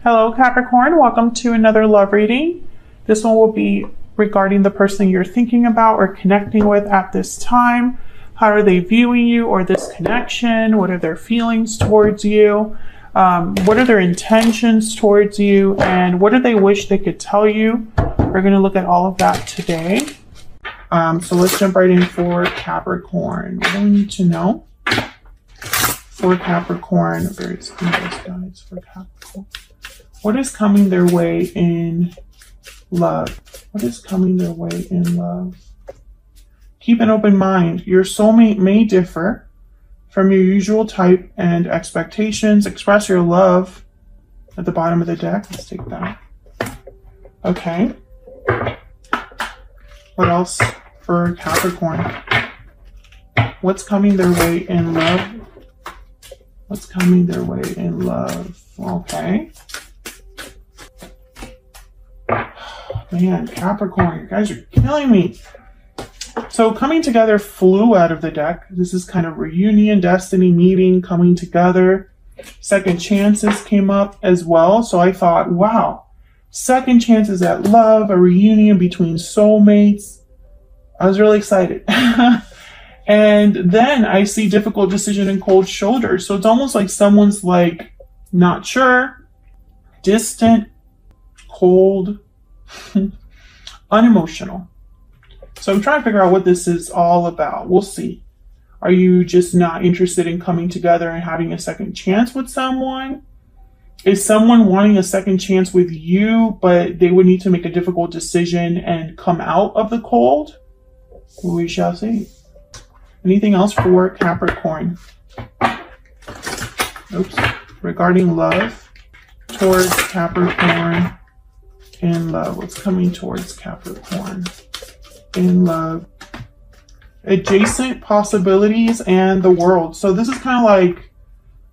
Hello Capricorn, welcome to another love reading. This one will be regarding the person you're thinking about or connecting with at this time. How are they viewing you or this connection? What are their feelings towards you? What are their intentions towards you? And what do they wish they could tell you? We're going to look at all of that today. So let's jump right in for Capricorn. What do we need to know for Capricorn? Various guides for Capricorn. What is coming their way in love? What is coming their way in love? Keep an open mind. Your soulmate may differ from your usual type and expectations. Express your love at the bottom of the deck. Let's take that. Okay. What else for Capricorn? What's coming their way in love? What's coming their way in love? Okay. Man, Capricorn, you guys are killing me. So coming together flew out of the deck. This is kind of reunion, destiny, meeting, coming together. Second chances came up as well. So I thought, wow, second chances at love, a reunion between soulmates. I was really excited. And then I see difficult decision and cold shoulders. So it's almost like someone's like not sure, distant, cold, unemotional. So I'm trying to figure out what this is all about. We'll see. Are you just not interested in coming together and having a second chance with someone? Is someone wanting a second chance with you, but they would need to make a difficult decision and come out of the cold? We shall see. Anything else for Capricorn? Oops. Regarding love towards Capricorn. In love, what's coming towards Capricorn? In love. Adjacent possibilities and the world. So this is kind of like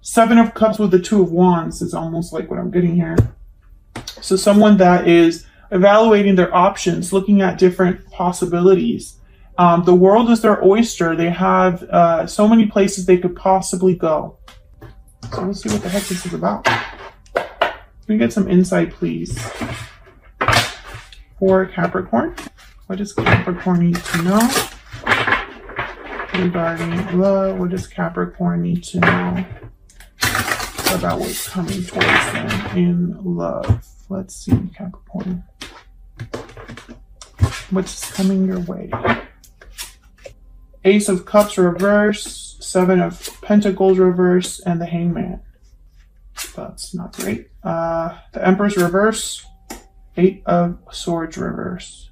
Seven of Cups with the Two of Wands is almost like what I'm getting here. So someone that is evaluating their options, looking at different possibilities. The world is their oyster. They have so many places they could possibly go. So let's see what the heck this is about. Can we get some insight, please? For Capricorn, what does Capricorn need to know regarding love? What does Capricorn need to know about what's coming towards them in love? Let's see, Capricorn. What's coming your way? Ace of Cups reverse, Seven of Pentacles reverse, and the Hangman. That's not great. The Empress reverse. Eight of Swords reverse.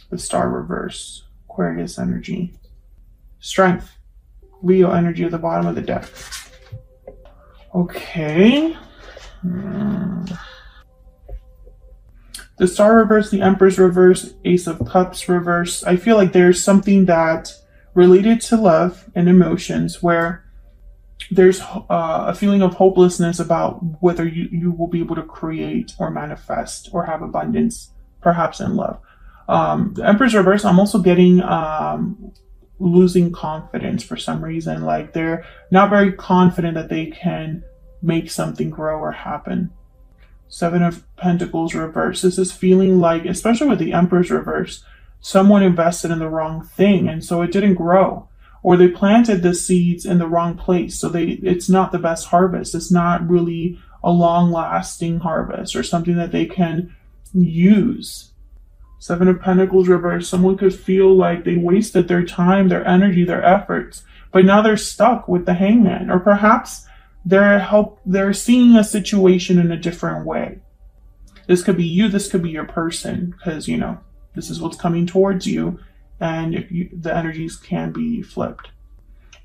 The Star reverse. Aquarius energy. Strength. Leo energy at the bottom of the deck. Okay. The Star reverse, the Empress reverse, Ace of Cups reverse. I feel like there's something that related to love and emotions where there's a feeling of hopelessness about whether you will be able to create or manifest or have abundance, perhaps in love. The Empress reverse, I'm also getting losing confidence for some reason. Like they're not very confident that they can make something grow or happen. Seven of Pentacles reverse. This is feeling like, especially with the Empress reverse, someone invested in the wrong thing and so it didn't grow. Or they planted the seeds in the wrong place. So it's not the best harvest. It's not really a long-lasting harvest or something that they can use. Seven of Pentacles reverse. Someone could feel like they wasted their time, their energy, their efforts. But now they're stuck with the Hangman. Or perhaps they're seeing a situation in a different way. This could be you. This could be your person. Because, you know, this is what's coming towards you. And the energies can be flipped.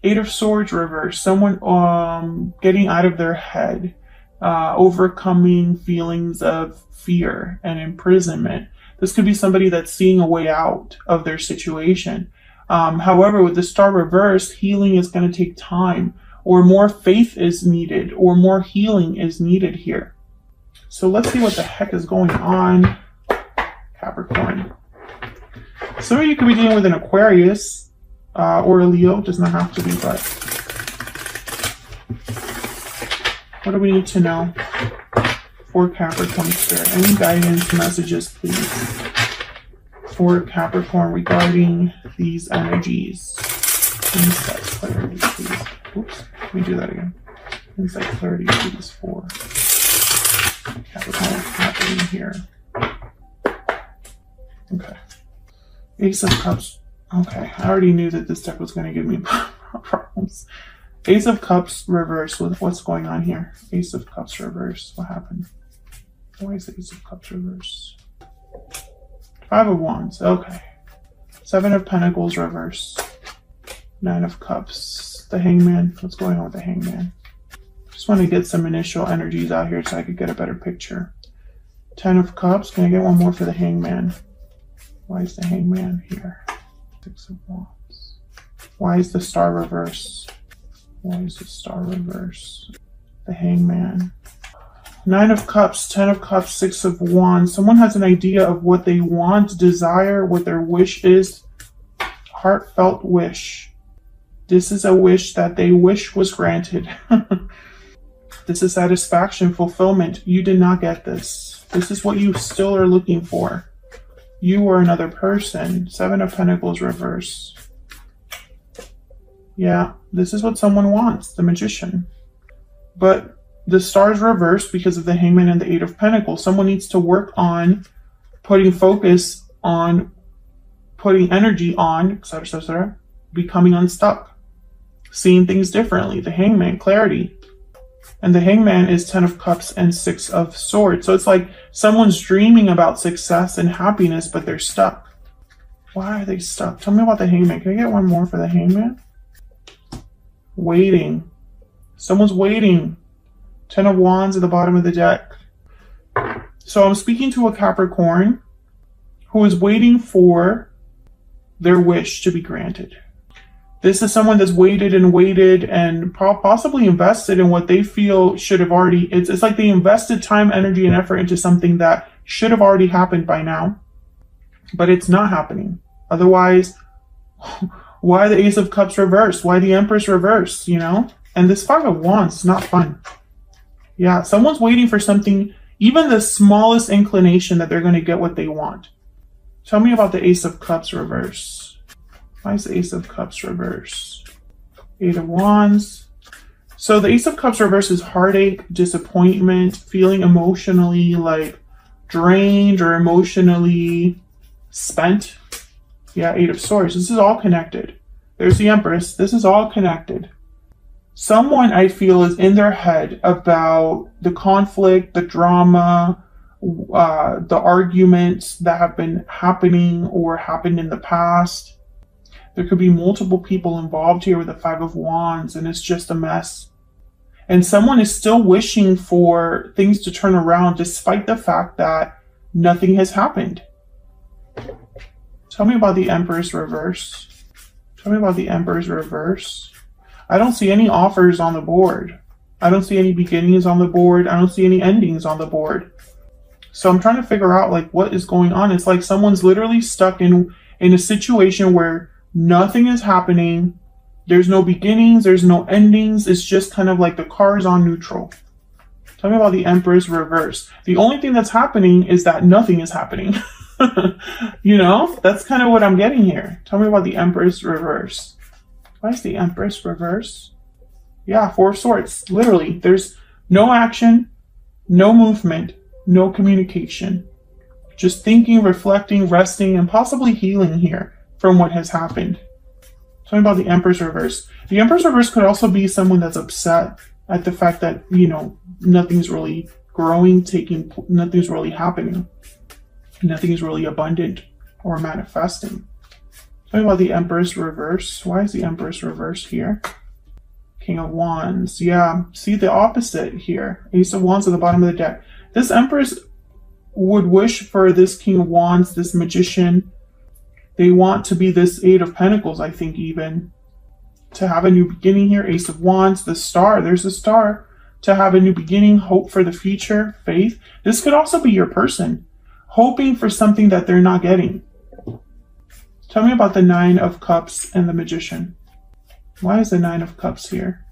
Eight of Swords reverse. Someone getting out of their head, overcoming feelings of fear and imprisonment. This could be somebody that's seeing a way out of their situation. However, with the Star reverse, healing is going to take time, or more faith is needed, or more healing is needed here. So let's see what the heck is going on, Capricorn. Some of you could be dealing with an Aquarius or a Leo. Does not have to be, but what do we need to know for Capricorn Spirit? Any guidance messages, please, for Capricorn regarding these energies? Insight, clarity, please. Oops, let me do that again. Insight, clarity, please, for Capricorn. What's happening here? Okay. Ace of Cups. Okay, I already knew that this deck was going to give me problems. Ace of Cups reverse. What's going on here? Ace of Cups reverse. What happened? Why is the Ace of Cups reverse? Five of Wands. Okay. Seven of Pentacles reverse. Nine of Cups. The Hangman. What's going on with the Hangman? Just want to get some initial energies out here so I could get a better picture. 10 of Cups. Can I get one more for the Hangman? Why is the Hangman here? 6 of Wands. Why is the Star reverse? Why is the Star reverse? The Hangman. 9 of Cups, 10 of Cups, 6 of Wands. Someone has an idea of what they want, desire, what their wish is. Heartfelt wish. This is a wish that they wish was granted. This is satisfaction, fulfillment. You did not get this. This is what you still are looking for. You or another person. 7 of Pentacles reverse. Yeah, this is what someone wants, the Magician. But the Star's reversed because of the Hangman and the 8 of Pentacles. Someone needs to work on putting focus on, putting energy on, etc., becoming unstuck, seeing things differently. The Hangman, clarity. And the Hangman is 10 of Cups and 6 of Swords. So it's like someone's dreaming about success and happiness, but they're stuck. Why are they stuck? Tell me about the Hangman. Can I get one more for the Hangman? Waiting. Someone's waiting. 10 of Wands at the bottom of the deck. So I'm speaking to a Capricorn who is waiting for their wish to be granted. This is someone that's waited and possibly invested in what they feel should have already, it's like they invested time, energy, and effort into something that should have already happened by now, but it's not happening. Otherwise, why the Ace of Cups reverse? Why the Empress reverse, you know? And this 5 of Wands is not fun. Yeah, someone's waiting for something, even the smallest inclination that they're going to get what they want. Tell me about the Ace of Cups reverse. Why is the Ace of Cups reverse? 8 of Wands. So the Ace of Cups reverse is heartache, disappointment, feeling emotionally like drained or emotionally spent. Yeah, 8 of Swords. This is all connected. There's the Empress. This is all connected. Someone, I feel, is in their head about the conflict, the drama, the arguments that have been happening or happened in the past. There could be multiple people involved here with the 5 of Wands, and it's just a mess. And someone is still wishing for things to turn around despite the fact that nothing has happened. Tell me about the Empress reverse. Tell me about the Emperor's reverse. I don't see any offers on the board. I don't see any beginnings on the board. I don't see any endings on the board. So I'm trying to figure out like what is going on. It's like someone's literally stuck in a situation where nothing is happening. There's no beginnings. There's no endings. It's just kind of like the car is on neutral. Tell me about the Empress reverse. The only thing that's happening is that nothing is happening. You know, that's kind of what I'm getting here. Tell me about the Empress reverse. Why is the Empress reverse? Yeah, 4 of Swords. Literally, there's no action, no movement, no communication. Just thinking, reflecting, resting, and possibly healing here from what has happened. Tell me about the Empress reverse. The Empress reverse could also be someone that's upset at the fact that, you know, nothing's really growing, nothing's really happening. Nothing is really abundant or manifesting. Tell me about the Empress reverse. Why is the Empress reverse here? King of Wands. Yeah, see the opposite here. Ace of Wands at the bottom of the deck. This Empress would wish for this King of Wands, this Magician. They want to be this 8 of Pentacles, I think, even. To have a new beginning here. Ace of Wands, the Star. There's the Star. To have a new beginning, hope for the future, faith. This could also be your person. Hoping for something that they're not getting. Tell me about the 9 of Cups and the Magician. Why is the 9 of Cups here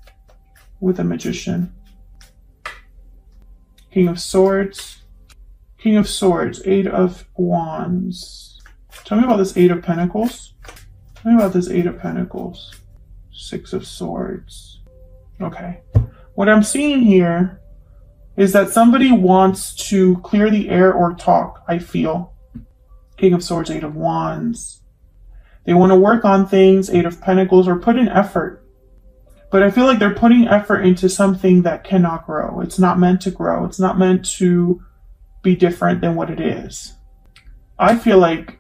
with the Magician? King of Swords, Eight of Wands. Tell me about this Eight of Pentacles. Tell me about this Eight of Pentacles. Six of Swords. Okay. What I'm seeing here is that somebody wants to clear the air or talk, I feel. King of Swords, Eight of Wands. They want to work on things, Eight of Pentacles, or put in effort. But I feel like they're putting effort into something that cannot grow. It's not meant to grow. It's not meant to be different than what it is. I feel like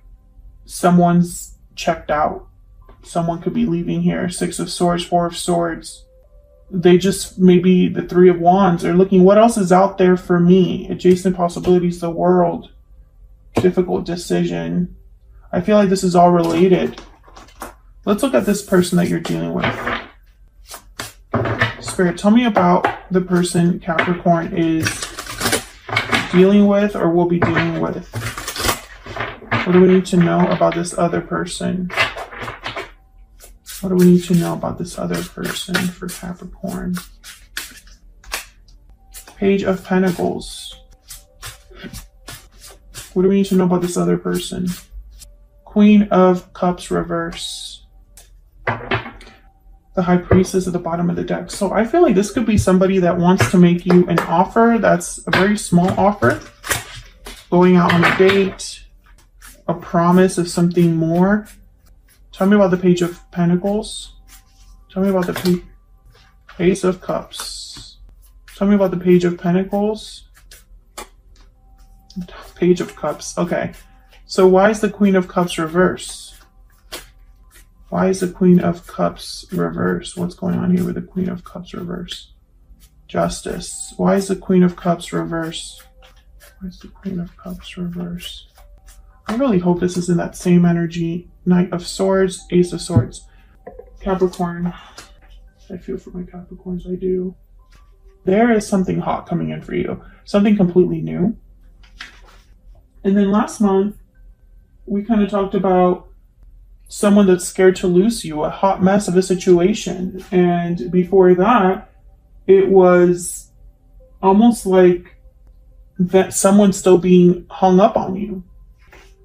someone's checked out. Someone could be leaving here. Six of Swords, Four of Swords. They just, maybe the Three of Wands. They're looking, what else is out there for me? Adjacent possibilities, the world. Difficult decision. I feel like this is all related. Let's look at this person that you're dealing with. Spirit, tell me about the person Capricorn is dealing with or will be dealing with. What do we need to know about this other person? What do we need to know about this other person for Capricorn? Page of Pentacles. What do we need to know about this other person? Queen of Cups reverse. The High Priestess at the bottom of the deck. So I feel like this could be somebody that wants to make you an offer that's a very small offer. Going out on a date. A promise of something more. Tell me about the Page of Pentacles. Tell me about the Ace of Cups. Tell me about the Page of Pentacles. Page of Cups. Okay. So why is the Queen of Cups reverse? Why is the Queen of Cups reverse? What's going on here with the Queen of Cups reverse? Justice. Why is the Queen of Cups reverse? Why is the Queen of Cups reverse? I really hope this is in that same energy. Knight of Swords, Ace of Swords. Capricorn. I feel for my Capricorns, I do. There is something hot coming in for you. Something completely new. And then last month, we kind of talked about someone that's scared to lose you, a hot mess of a situation. And before that, it was almost like that someone's still being hung up on you.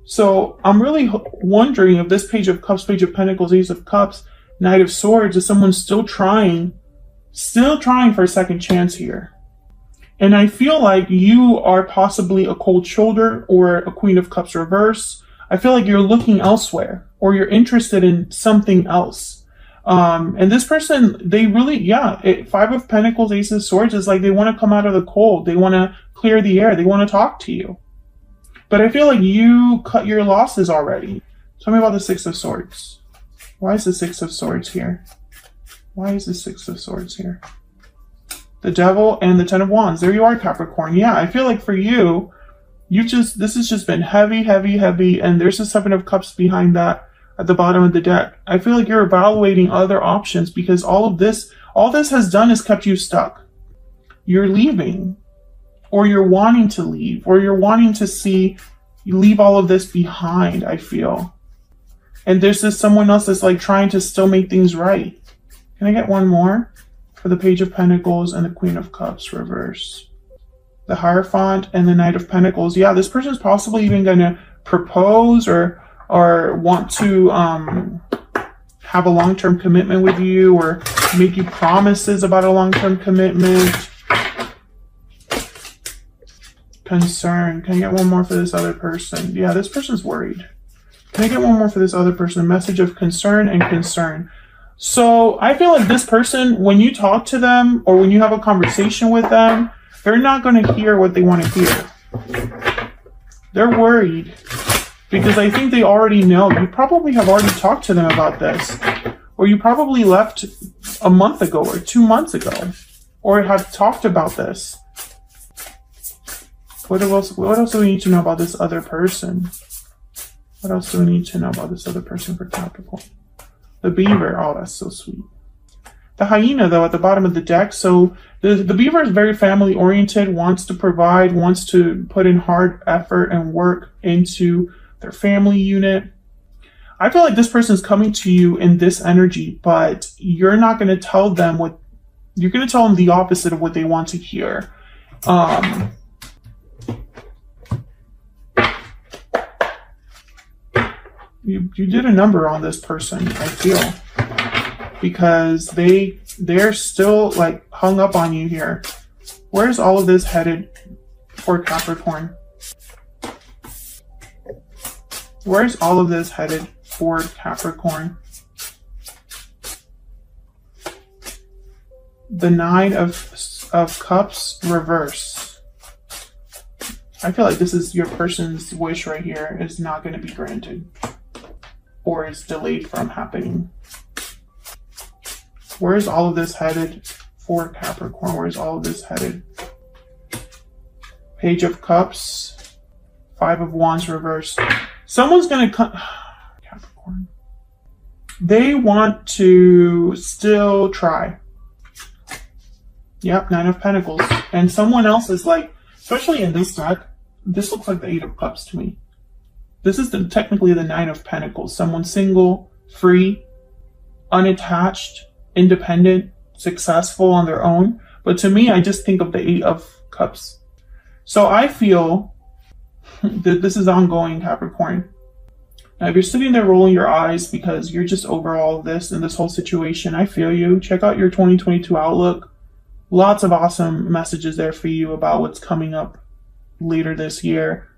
So I'm really wondering if this Page of Cups, Page of Pentacles, Ace of Cups, Knight of Swords, is someone still trying for a second chance here. And I feel like you are possibly a cold shoulder or a Queen of Cups reverse. I feel like you're looking elsewhere or you're interested in something else. And this person, they really, Five of Pentacles, Ace of Swords is like they want to come out of the cold. They want to clear the air. They want to talk to you. But I feel like you cut your losses already. Tell me about the Six of Swords. Why is the Six of Swords here? Why is the Six of Swords here? The Devil and the Ten of Wands. There you are, Capricorn. Yeah, I feel like for you, this has just been heavy, heavy, heavy. And there's the Seven of Cups behind that at the bottom of the deck. I feel like you're evaluating other options because all this has done is kept you stuck. You're leaving. Or you're wanting to leave, or you're wanting to leave all of this behind, I feel. And there's this someone else that's like trying to still make things right. Can I get one more? For the Page of Pentacles and the Queen of Cups reverse. The Hierophant and the Knight of Pentacles. Yeah, this person's possibly even going to propose or want to have a long-term commitment with you or make you promises about a long-term commitment. Concern. Can I get one more for this other person? Yeah, this person's worried. Can I get one more for this other person? Message of concern and concern. So I feel like this person, when you talk to them or when you have a conversation with them, they're not going to hear what they want to hear. They're worried because I think they already know. You probably have already talked to them about this, or you probably left a month ago or 2 months ago, or have talked about this. What else do we need to know about this other person? What else do we need to know about this other person for Capricorn? The Beaver. Oh, that's so sweet. The Hyena, though, at the bottom of the deck. So the Beaver is very family-oriented, wants to provide, wants to put in hard effort and work into their family unit. I feel like this person is coming to you in this energy, but you're not going to tell them you're going to tell them the opposite of what they want to hear. you did a number on this person, I feel. Because they're still like hung up on you here. Where's all of this headed for Capricorn? Where's all of this headed for Capricorn? The Nine of Cups reverse. I feel like this is your person's wish right here is not going to be granted or is delayed from happening. Where's all of this headed for Capricorn? Where's all of this headed? Page of Cups, Five of Wands reversed. Someone's going to come. Capricorn. They want to still try. Yep, Nine of Pentacles. And someone else is like, especially in this deck, this looks like the Eight of Cups to me. This is technically the Nine of Pentacles. Someone single, free, unattached, independent, successful on their own. But to me, I just think of the Eight of Cups. So I feel that this is ongoing, Capricorn. Now, if you're sitting there rolling your eyes because you're just over all of this and this whole situation, I feel you. Check out your 2022 outlook. Lots of awesome messages there for you about what's coming up later this year.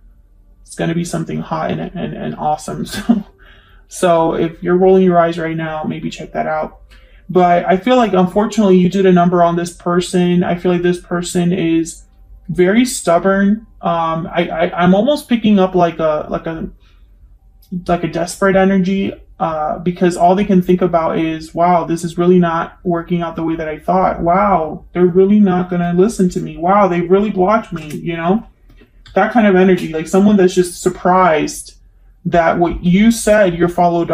It's going to be something hot and awesome. So if you're rolling your eyes right now, maybe check that out. But I feel like, unfortunately, you did a number on this person. I feel like this person is very stubborn. I'm almost picking up like a desperate energy, because all they can think about is, wow, this is really not working out the way that I thought. Wow, they're really not going to listen to me. Wow, they really blocked me, you know? That kind of energy, like someone that's just surprised that what you said you're following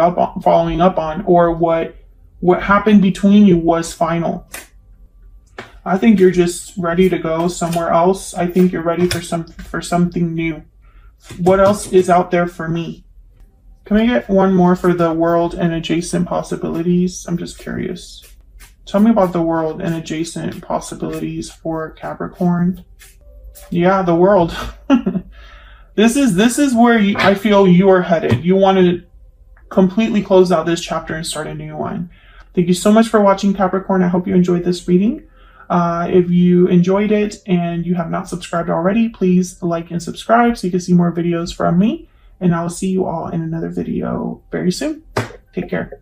up on, or what happened between you was final. I think you're just ready to go somewhere else. I think you're ready for something new. What else is out there for me? Can we get one more for the world and adjacent possibilities? I'm just curious. Tell me about the world and adjacent possibilities for Capricorn. Yeah, the world. This is where I feel you are headed. You want to completely close out this chapter and start a new one. Thank you so much for watching, Capricorn. I hope you enjoyed this reading. If you enjoyed it and you have not subscribed already, please like and subscribe so you can see more videos from me. And I will see you all in another video very soon. Take care.